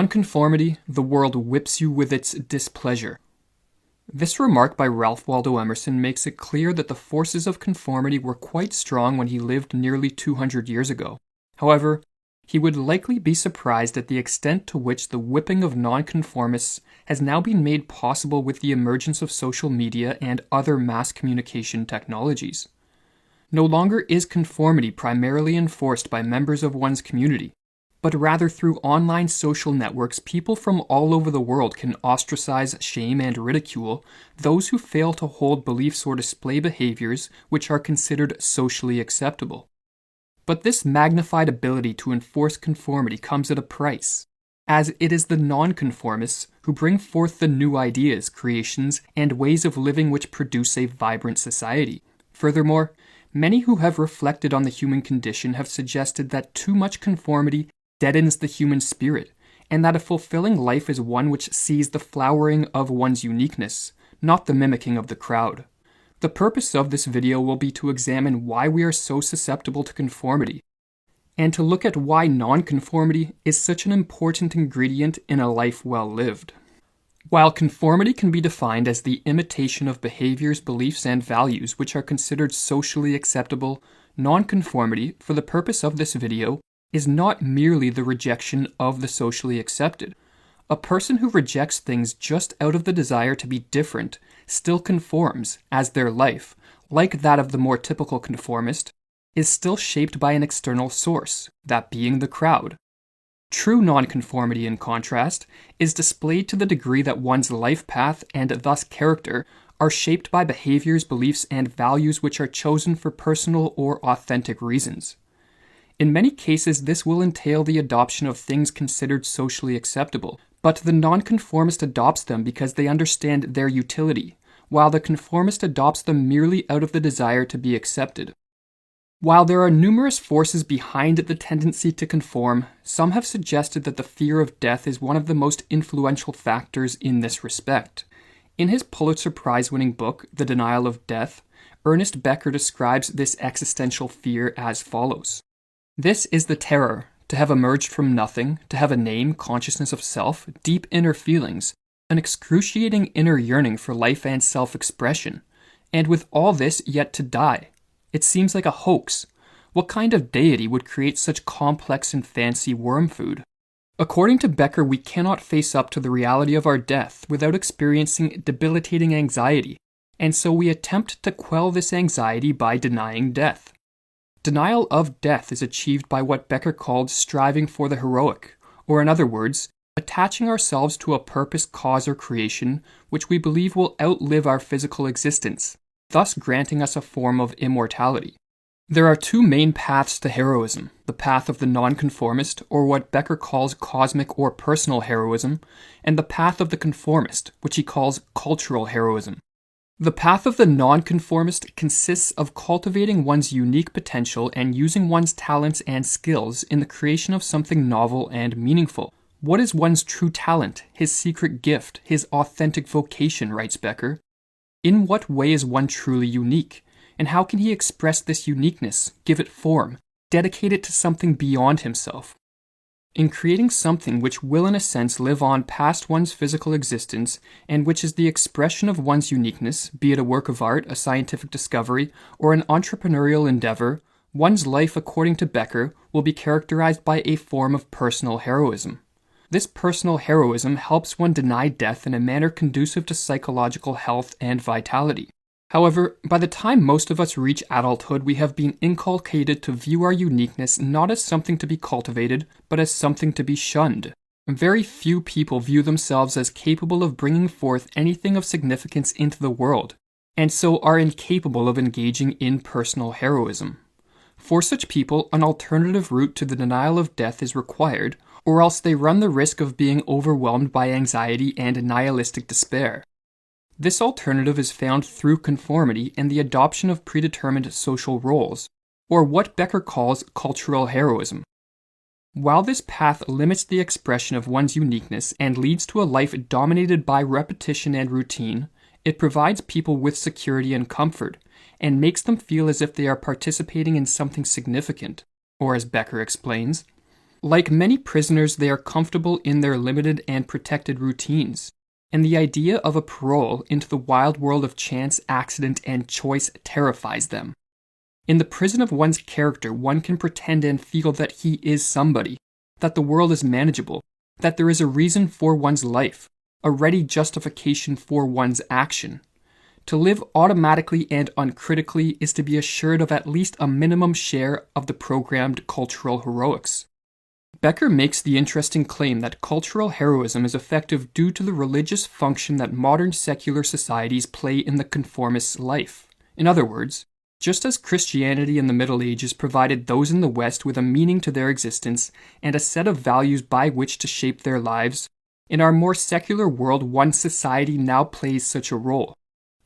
Nonconformity, the world whips you with its displeasure. This remark by Ralph Waldo Emerson makes it clear that the forces of conformity were quite strong when he lived nearly 200 years ago. However, he would likely be surprised at the extent to which the whipping of nonconformists has now been made possible with the emergence of social media and other mass communication technologies. No longer is conformity primarily enforced by members of one's community, but rather through online social networks, people from all over the world can ostracize, shame, and ridicule those who fail to hold beliefs or display behaviors which are considered socially acceptable. But this magnified ability to enforce conformity comes at a price, as it is the nonconformists who bring forth the new ideas, creations, and ways of living which produce a vibrant society. Furthermore, many who have reflected on the human condition have suggested that too much conformity deadens the human spirit, and that a fulfilling life is one which sees the flowering of one's uniqueness, not the mimicking of the crowd. The purpose of this video will be to examine why we are so susceptible to conformity, and to look at why nonconformity is such an important ingredient in a life well lived. While conformity can be defined as the imitation of behaviors, beliefs, and values which are considered socially acceptable, nonconformity, for the purpose of this video, is not merely the rejection of the socially accepted. A person who rejects things just out of the desire to be different still conforms, as their life, like that of the more typical conformist, is still shaped by an external source, that being the crowd. True nonconformity, in contrast, is displayed to the degree that one's life path and thus character are shaped by behaviors, beliefs, and values which are chosen for personal or authentic reasons. In many cases, this will entail the adoption of things considered socially acceptable, but the nonconformist adopts them because they understand their utility, while the conformist adopts them merely out of the desire to be accepted. While there are numerous forces behind the tendency to conform, some have suggested that the fear of death is one of the most influential factors in this respect. In his Pulitzer Prize-winning book, The Denial of Death, Ernest Becker describes this existential fear as follows. This is the terror, to have emerged from nothing, to have a name, consciousness of self, deep inner feelings, an excruciating inner yearning for life and self-expression, and with all this yet to die. It seems like a hoax. What kind of deity would create such complex and fancy worm food? According to Becker, we cannot face up to the reality of our death without experiencing debilitating anxiety, and so we attempt to quell this anxiety by denying death. Denial of death is achieved by what Becker called striving for the heroic, or in other words, attaching ourselves to a purpose, cause, or creation which we believe will outlive our physical existence, thus granting us a form of immortality. There are two main paths to heroism, the path of the nonconformist, or what Becker calls cosmic or personal heroism, and the path of the conformist, which he calls cultural heroism. The path of the nonconformist consists of cultivating one's unique potential and using one's talents and skills in the creation of something novel and meaningful. What is one's true talent, his secret gift, his authentic vocation, writes Becker? In what way is one truly unique, and how can he express this uniqueness, give it form, dedicate it to something beyond himself? In creating something which will in a sense live on past one's physical existence, and which is the expression of one's uniqueness, be it a work of art, a scientific discovery, or an entrepreneurial endeavor, one's life, according to Becker, will be characterized by a form of personal heroism. This personal heroism helps one deny death in a manner conducive to psychological health and vitality. However, by the time most of us reach adulthood, we have been inculcated to view our uniqueness not as something to be cultivated, but as something to be shunned. Very few people view themselves as capable of bringing forth anything of significance into the world, and so are incapable of engaging in personal heroism. For such people, an alternative route to the denial of death is required, or else they run the risk of being overwhelmed by anxiety and nihilistic despair. This alternative is found through conformity and the adoption of predetermined social roles, or what Becker calls cultural heroism. While this path limits the expression of one's uniqueness and leads to a life dominated by repetition and routine, it provides people with security and comfort, and makes them feel as if they are participating in something significant, or as Becker explains, Like many prisoners, they are comfortable in their limited and protected routines, and the idea of a parole into the wild world of chance, accident, and choice terrifies them. In the prison of one's character, one can pretend and feel that he is somebody, that the world is manageable, that there is a reason for one's life, a ready justification for one's action. To live automatically and uncritically is to be assured of at least a minimum share of the programmed cultural heroics. Becker makes the interesting claim that cultural heroism is effective due to the religious function that modern secular societies play in the conformist's life. In other words, just as Christianity in the Middle Ages provided those in the West with a meaning to their existence and a set of values by which to shape their lives, in our more secular world, one society now plays such a role.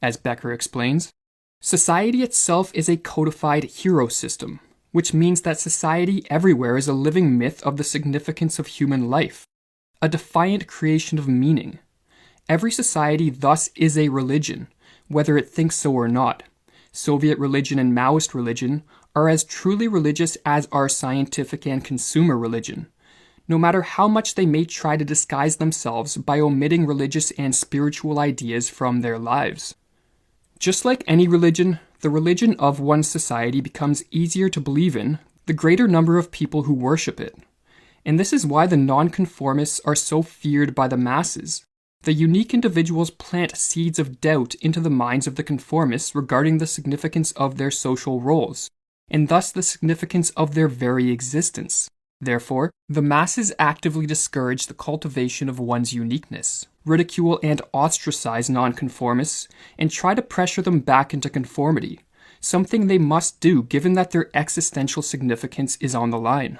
As Becker explains, society itself is a codified hero system, which means that society everywhere is a living myth of the significance of human life, a defiant creation of meaning. Every society thus is a religion, whether it thinks so or not. Soviet religion and Maoist religion are as truly religious as are scientific and consumer religion, no matter how much they may try to disguise themselves by omitting religious and spiritual ideas from their lives. Just like any religion, the religion of one's society becomes easier to believe in the greater number of people who worship it. And this is why the nonconformists are so feared by the masses. The unique individuals plant seeds of doubt into the minds of the conformists regarding the significance of their social roles, and thus the significance of their very existence. Therefore, the masses actively discourage the cultivation of one's uniqueness, ridicule and ostracize nonconformists, and try to pressure them back into conformity, something they must do given that their existential significance is on the line.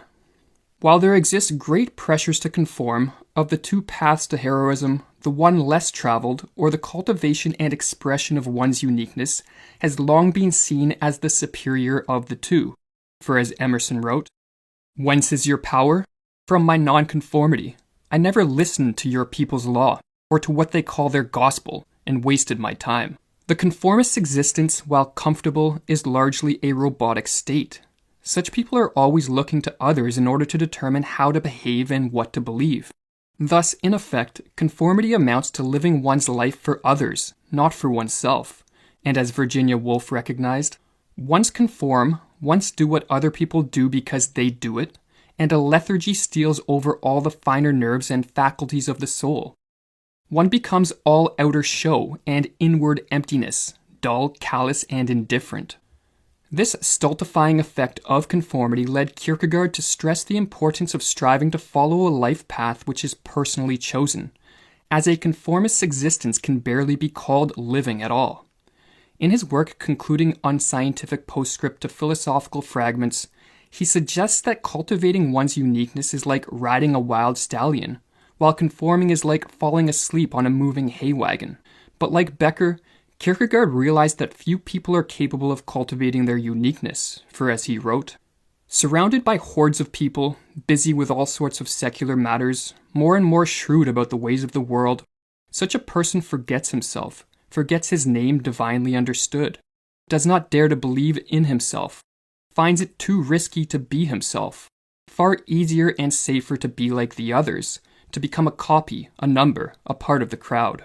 While there exists great pressures to conform, of the two paths to heroism, the one less traveled, or the cultivation and expression of one's uniqueness, has long been seen as the superior of the two. For as Emerson wrote, "Whence is your power? From my nonconformity. I never listened to your people's law, or to what they call their gospel, and wasted my time." The conformist's existence, while comfortable, is largely a robotic state. Such people are always looking to others in order to determine how to behave and what to believe. Thus, in effect, conformity amounts to living one's life for others, not for oneself. And as Virginia Woolf recognized, once conform, once do what other people do because they do it, and a lethargy steals over all the finer nerves and faculties of the soul. One becomes all outer show and inward emptiness, dull, callous, and indifferent. This stultifying effect of conformity led Kierkegaard to stress the importance of striving to follow a life path which is personally chosen, as a conformist's existence can barely be called living at all. In his work Concluding Unscientific Postscript to Philosophical Fragments, he suggests that cultivating one's uniqueness is like riding a wild stallion, while conforming is like falling asleep on a moving hay wagon. But like Becker, Kierkegaard realized that few people are capable of cultivating their uniqueness, for as he wrote, "Surrounded by hordes of people, busy with all sorts of secular matters, more and more shrewd about the ways of the world, such a person forgets himself, forgets his name divinely understood, does not dare to believe in himself, finds it too risky to be himself, far easier and safer to be like the others, to become a copy, a number, a part of the crowd."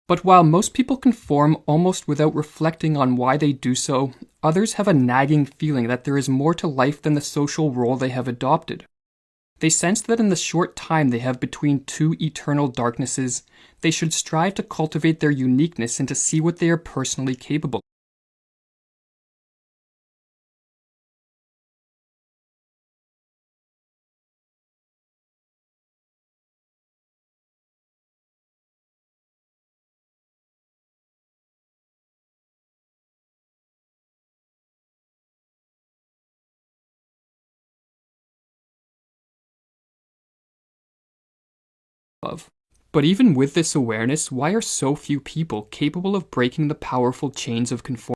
But while most people conform almost without reflecting on why they do so, others have a nagging feeling that there is more to life than the social role they have adopted. They sense that in the short time they have between two eternal darknesses, they should strive to cultivate their uniqueness and to see what they are personally capable of. But even with this awareness, why are so few people capable of breaking the powerful chains of conformity?